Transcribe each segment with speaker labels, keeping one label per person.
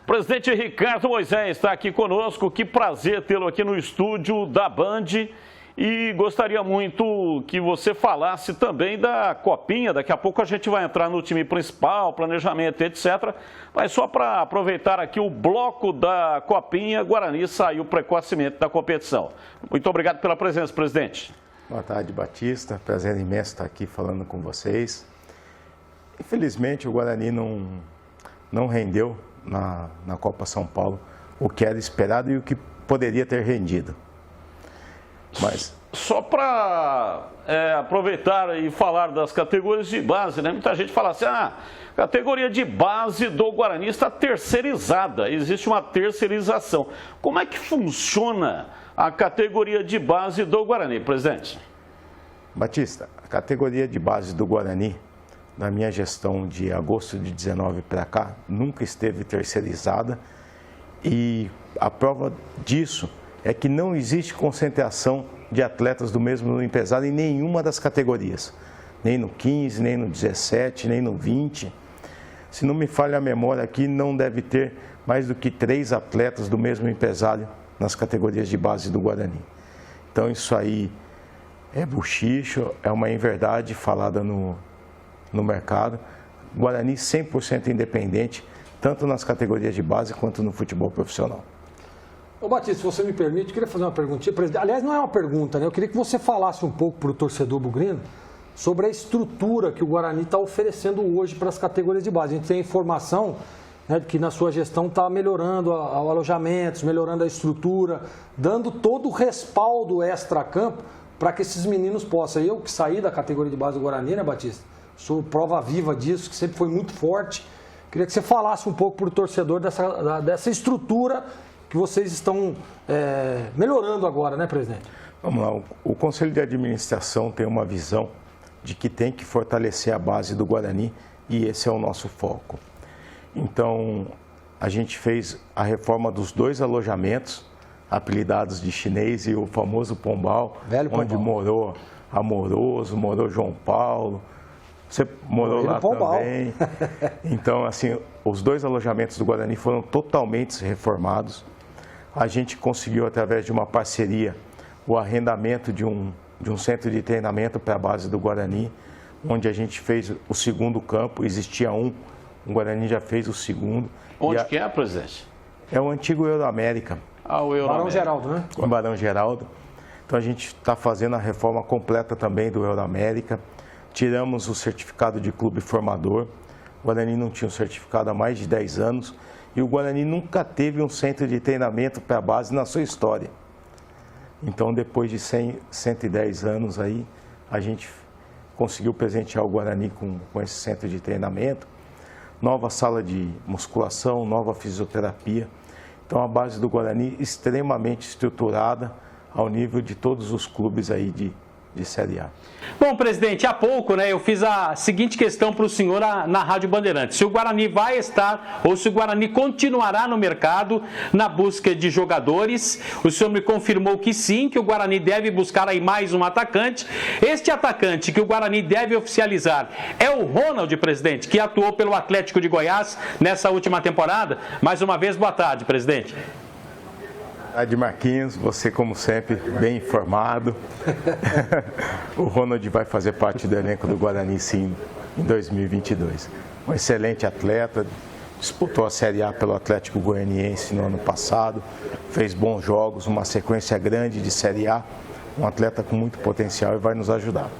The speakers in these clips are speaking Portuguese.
Speaker 1: Presidente Ricardo Moisés está aqui conosco, que prazer tê-lo aqui no estúdio da Band e gostaria muito que você falasse também da Copinha. Daqui a pouco a gente vai entrar no time principal, planejamento, etc. Mas só para aproveitar aqui o bloco da Copinha, Guarani saiu precocemente da competição. Muito obrigado pela presença, presidente.
Speaker 2: Boa tarde, Batista. Prazer imenso estar aqui falando com vocês. Infelizmente o Guarani não rendeu na Copa São Paulo o que era esperado e o que poderia ter rendido. Mas
Speaker 1: só para aproveitar e falar das categorias de base, né? Muita gente fala assim, a categoria de base do Guarani está terceirizada, existe uma terceirização. Como é que funciona a categoria de base do Guarani, presidente?
Speaker 2: Batista, a categoria de base do Guarani, na minha gestão de agosto de 19 para cá, nunca esteve terceirizada e a prova disso é que não existe concentração de atletas do mesmo número pesado em nenhuma das categorias, nem no 15, nem no 17, nem no 20. Se não me falha a memória aqui, não deve ter mais do que 3 atletas do mesmo empresário nas categorias de base do Guarani. Então isso aí é buchicho, é uma inverdade falada no mercado. Guarani 100% independente, tanto nas categorias de base quanto no futebol profissional.
Speaker 3: Ô Batista, se você me permite, eu queria fazer uma perguntinha. Aliás, não é uma pergunta, né? Eu queria que você falasse um pouco para o torcedor bugrino sobre a estrutura que o Guarani está oferecendo hoje para as categorias de base. A gente tem informação, né, de que na sua gestão está melhorando o alojamento, melhorando a estrutura, dando todo o respaldo extra-campo para que esses meninos possam. Eu que saí da categoria de base do Guarani, né, Batista? Sou prova viva disso, que sempre foi muito forte. Queria que você falasse um pouco para o torcedor dessa estrutura que vocês estão melhorando agora, né, presidente?
Speaker 2: Vamos lá, o Conselho de Administração tem uma visão de que tem que fortalecer a base do Guarani e esse é o nosso foco. Então, a gente fez a reforma dos 2 alojamentos, apelidados de chinês e o famoso Pombal, onde morou Amoroso, morou João Paulo. Você morou lá também. Então, assim, os 2 alojamentos do Guarani foram totalmente reformados. A gente conseguiu, através de uma parceria, o arrendamento de um centro de treinamento para a base do Guarani, onde a gente fez o 2º campo, existia o Guarani já fez o 2º.
Speaker 1: Onde que é, presidente?
Speaker 2: É o antigo Euroamérica.
Speaker 1: O Euroamérica.
Speaker 3: Barão Geraldo, né?
Speaker 2: O Barão Geraldo. Então, a gente está fazendo a reforma completa também do Euroamérica. Tiramos o certificado de clube formador. O Guarani não tinha um certificado há mais de 10 anos. E o Guarani nunca teve um centro de treinamento para a base na sua história. Então, depois de 110 anos aí, a gente conseguiu presentear o Guarani com esse centro de treinamento. Nova sala de musculação, nova fisioterapia. Então, a base do Guarani extremamente estruturada ao nível de todos os clubes aí de Série A.
Speaker 4: Bom, presidente, há pouco, né, eu fiz a seguinte questão para o senhor na Rádio Bandeirantes. Se o Guarani vai estar ou se o Guarani continuará no mercado na busca de jogadores. O senhor me confirmou que sim, que o Guarani deve buscar aí mais um atacante. Este atacante que o Guarani deve oficializar é o Ronald, presidente, que atuou pelo Atlético de Goiás nessa última temporada. Mais uma vez, boa tarde, presidente.
Speaker 2: Boa tarde, Marquinhos, você como sempre bem informado. O Ronald vai fazer parte do elenco do Guarani sim em 2022. Um excelente atleta, disputou a Série A pelo Atlético Goianiense no ano passado, fez bons jogos, uma sequência grande de Série A, um atleta com muito potencial e vai nos ajudar.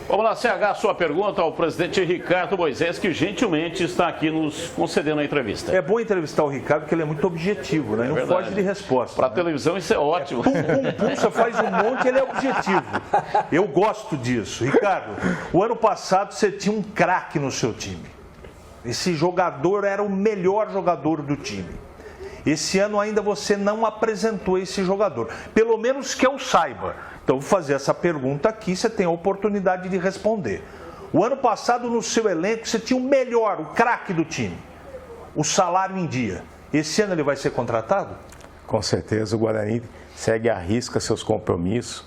Speaker 1: Vamos lá, CH, sua pergunta ao presidente Ricardo Moisés, que gentilmente está aqui nos concedendo a entrevista.
Speaker 5: É bom entrevistar o Ricardo, porque ele é muito objetivo, né? Não foge de resposta.
Speaker 1: Para a televisão isso é ótimo.
Speaker 5: Você faz um monte, ele é objetivo. Eu gosto disso. Ricardo, o ano passado você tinha um craque no seu time. Esse jogador era o melhor jogador do time. Esse ano ainda você não apresentou esse jogador. Pelo menos que eu saiba. Então, vou fazer essa pergunta aqui, você tem a oportunidade de responder. O ano passado, no seu elenco, você tinha o melhor, o craque do time. O salário em dia. Esse ano ele vai ser contratado?
Speaker 2: Com certeza, o Guarani segue à risca seus compromissos.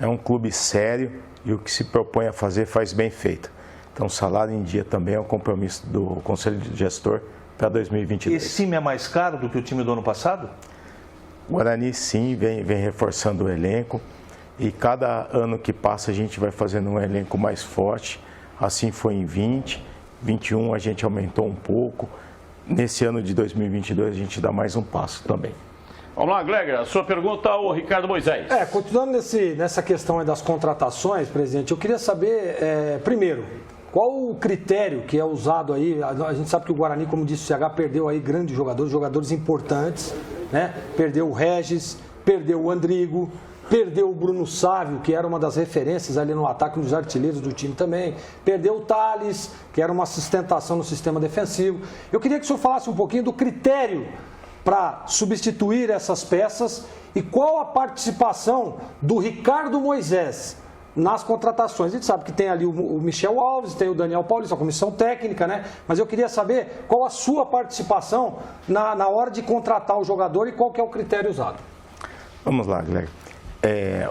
Speaker 2: É um clube sério e o que se propõe a fazer faz bem feito. Então, o salário em dia também é um compromisso do Conselho de Gestor para 2022.
Speaker 5: Esse time é mais caro do que o time do ano passado?
Speaker 2: O Guarani, sim, vem reforçando o elenco. E cada ano que passa a gente vai fazendo um elenco mais forte. Assim foi em 20, 21 a gente aumentou um pouco. Nesse ano de 2022 a gente dá mais um passo também.
Speaker 1: Vamos lá, Gleger, a sua pergunta ao Ricardo Moisés.
Speaker 3: Continuando nessa questão aí das contratações, presidente, eu queria saber, primeiro, qual o critério que é usado aí? A gente sabe que o Guarani, como disse o CH, perdeu aí grandes jogadores importantes, né? Perdeu o Regis, perdeu o Andrigo, perdeu o Bruno Sávio, que era uma das referências ali no ataque dos artilheiros do time também. Perdeu o Thales, que era uma sustentação no sistema defensivo. Eu queria que o senhor falasse um pouquinho do critério para substituir essas peças e qual a participação do Ricardo Moisés nas contratações. A gente sabe que tem ali o Michel Alves, tem o Daniel Paulista, a comissão técnica, né? Mas eu queria saber qual a sua participação na hora de contratar o jogador e qual que é o critério usado.
Speaker 2: Vamos lá, Guilherme.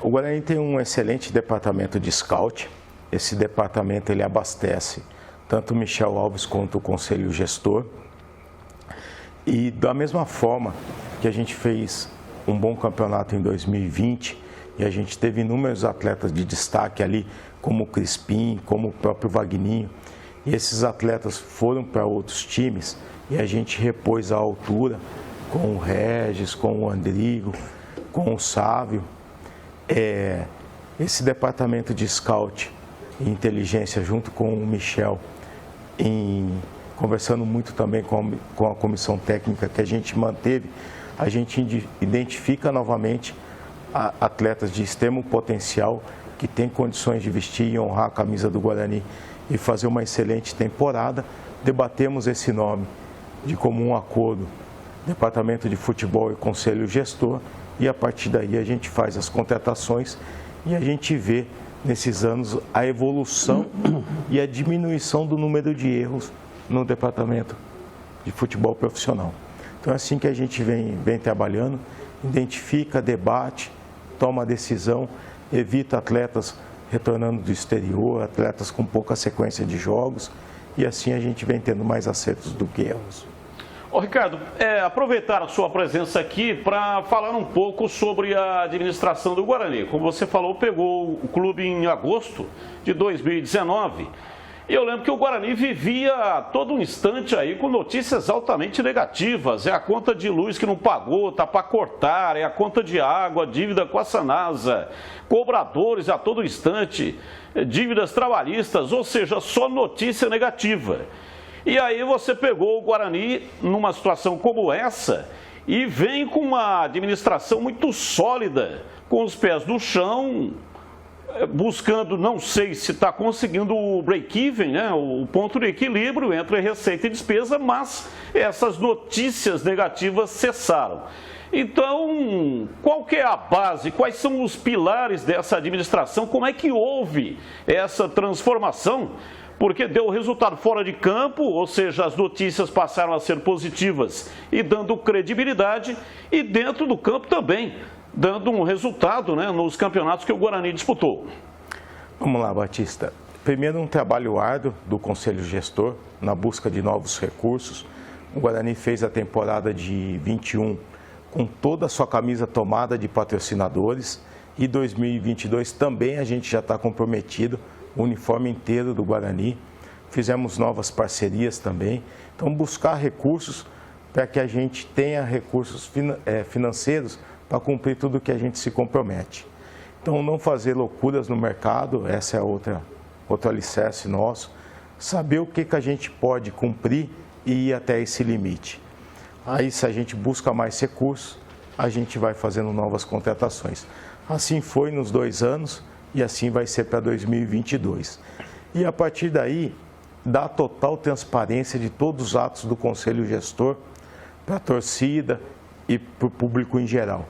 Speaker 2: O Guarani tem um excelente departamento de scout. Esse departamento ele abastece tanto o Michel Alves quanto o conselho gestor. E da mesma forma que a gente fez um bom campeonato em 2020 e a gente teve inúmeros atletas de destaque ali, como o Crispim, como o próprio Vagninho, e esses atletas foram para outros times e a gente repôs a altura com o Regis, com o Andrigo, com o Sávio. Esse departamento de scout e inteligência junto com o Michel, conversando muito também com a comissão técnica que a gente manteve, a gente identifica novamente atletas de extremo potencial que têm condições de vestir e honrar a camisa do Guarani e fazer uma excelente temporada. Debatemos esse nome de comum acordo, Departamento de Futebol e Conselho Gestor, e a partir daí a gente faz as contratações e a gente vê nesses anos a evolução e a diminuição do número de erros no departamento de futebol profissional. Então é assim que a gente vem trabalhando, identifica, debate, toma decisão, evita atletas retornando do exterior, atletas com pouca sequência de jogos, e assim a gente vem tendo mais acertos do que erros.
Speaker 1: Ô Ricardo, aproveitar a sua presença aqui para falar um pouco sobre a administração do Guarani. Como você falou, pegou o clube em agosto de 2019. E eu lembro que o Guarani vivia a todo um instante aí com notícias altamente negativas. É a conta de luz que não pagou, tá para cortar, é a conta de água, dívida com a Sanasa, cobradores a todo instante, dívidas trabalhistas, ou seja, só notícia negativa. E aí você pegou o Guarani numa situação como essa e vem com uma administração muito sólida, com os pés no chão, buscando, não sei se está conseguindo o break-even, né, o ponto de equilíbrio entre receita e despesa, mas essas notícias negativas cessaram. Então, qual que é a base, quais são os pilares dessa administração, como é que houve essa transformação? Porque deu resultado fora de campo, ou seja, as notícias passaram a ser positivas e dando credibilidade, e dentro do campo também, dando um resultado, né, nos campeonatos que o Guarani disputou.
Speaker 2: Vamos lá, Batista. Primeiro, um trabalho árduo do Conselho Gestor na busca de novos recursos. O Guarani fez a temporada de 21 com toda a sua camisa tomada de patrocinadores, e 2022 também a gente já está comprometido, o uniforme inteiro do Guarani. Fizemos novas parcerias também. Então, buscar recursos para que a gente tenha recursos financeiros para cumprir tudo que a gente se compromete. Então, não fazer loucuras no mercado, essa é outro alicerce nosso. Saber o que a gente pode cumprir e ir até esse limite. Aí, se a gente busca mais recursos, a gente vai fazendo novas contratações. Assim foi nos 2 anos e assim vai ser para 2022. E a partir daí, dá total transparência de todos os atos do Conselho Gestor para a torcida e para o público em geral.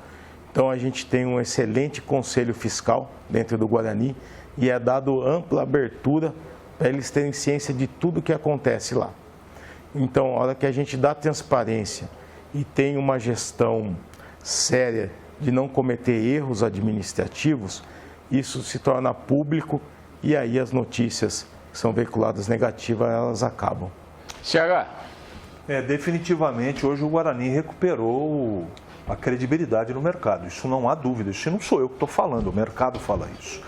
Speaker 2: Então, a gente tem um excelente conselho fiscal dentro do Guarani e é dado ampla abertura para eles terem ciência de tudo que acontece lá. Então, a hora que a gente dá transparência e tem uma gestão séria de não cometer erros administrativos, isso se torna público e aí as notícias que são veiculadas negativas, elas acabam.
Speaker 1: CH.
Speaker 5: Definitivamente, hoje o Guarani recuperou a credibilidade no mercado. Isso não há dúvida, isso não sou eu que estou falando, o mercado fala isso.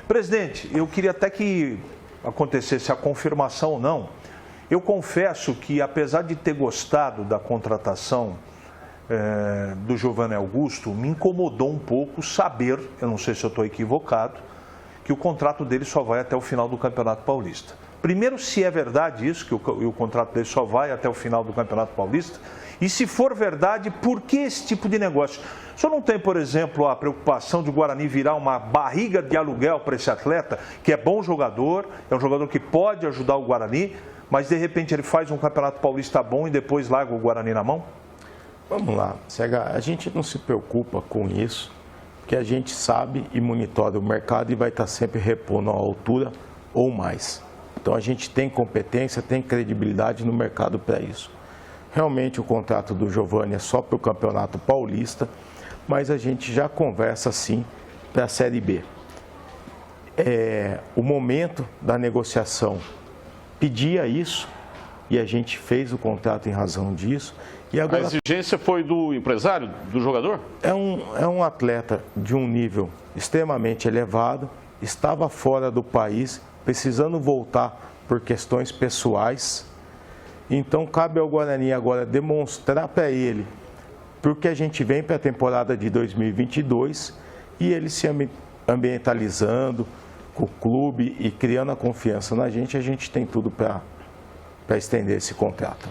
Speaker 5: Presidente, eu queria até que acontecesse a confirmação ou não. Eu confesso que, apesar de ter gostado da contratação do Giovanni Augusto, me incomodou um pouco saber, eu não sei se eu estou equivocado, que o contrato dele só vai até o final do Campeonato Paulista. Primeiro, se é verdade isso, que o contrato dele só vai até o final do Campeonato Paulista, e se for verdade, por que esse tipo de negócio? O senhor não tem, por exemplo, a preocupação de o Guarani virar uma barriga de aluguel para esse atleta, que é bom jogador, é um jogador que pode ajudar o Guarani, mas de repente ele faz um Campeonato Paulista bom e depois larga o Guarani na mão?
Speaker 2: Vamos lá, Cega, a gente não se preocupa com isso, porque a gente sabe e monitora o mercado e vai estar sempre repondo a altura ou mais. Então a gente tem competência, tem credibilidade no mercado para isso. Realmente o contrato do Giovanni é só para o Campeonato Paulista, mas a gente já conversa sim para a Série B. O momento da negociação pedia isso e a gente fez o contrato em razão disso. E agora,
Speaker 1: a exigência foi do empresário, do jogador?
Speaker 2: É um atleta de um nível extremamente elevado, estava fora do país, precisando voltar por questões pessoais. Então, cabe ao Guarani agora demonstrar para ele porque a gente vem para a temporada de 2022 e ele se ambientalizando com o clube e criando a confiança na gente, a gente tem tudo para estender esse contrato.